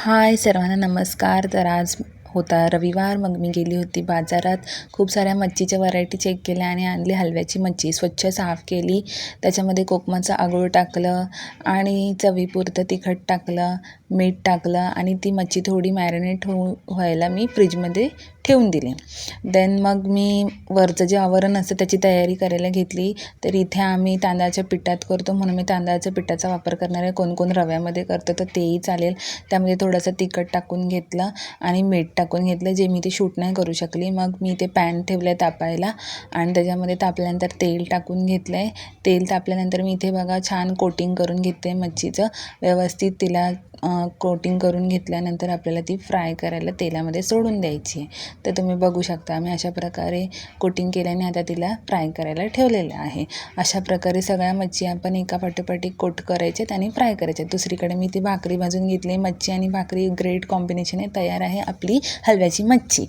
हाय सर्वांना नमस्कार. तर आज होता रविवार. मग मी गेली होती बाजारात. खूप साऱ्या मच्छीच्या व्हरायटी चेक केल्या आणि आणली हलव्याची मच्छी. स्वच्छ साफ केली, त्याच्यामध्ये कोकमाचं आगोळ टाकलं आणि चवीपुरतं तिखट टाकलं, मीठ टाकलं आणि ती मच्छी थोडी मॅरिनेट व्हायला मी फ्रीजमध्ये ठेवून दिली. देन मग मी वरचं जे आवरण असतं त्याची तयारी करायला घेतली. तर इथे आम्ही तांदळाच्या पिठात करतो म्हणून मी तांदळाच्या पिठाचा वापर करणार आहे. कोण कोण रव्यामध्ये करतं तर तेही चालेल. त्यामध्ये थोडंसं तिखट टाकून घेतलं आणि मीठ टाकून घेतलं, जे मी ते शूट नाही करू शकली. मग मी ते पॅन ठेवलं तापायला आणि त्याच्यामध्ये तापल्यानंतर तेल टाकून घेतलं आहे. तेल तापल्यानंतर मी इथे बघा छान कोटिंग करून घेते मच्छीचं. व्यवस्थित तिला कोटिंग करून घेतल्यानंतर आपल्याला ती फ्राय करायला तेलामध्ये सोडून द्यायची आहे. तर तुम्ही बघू शकता मी अशा प्रकारे कोटिंग केल्याने आता तिला फ्राय करायला ठेवलेलं आहे. अशा प्रकारे सगळ्या मच्छी आपण एका पाठोपाठ एक कोट करायचे आणि फ्राय करायचे. दुसरीकडे मी ती भाकरी भाजून घेतली. मच्छी आणि भाकरी ग्रेट कॉम्बिनेशन आहे. तयार आहे आपली हलव्याची मच्छी.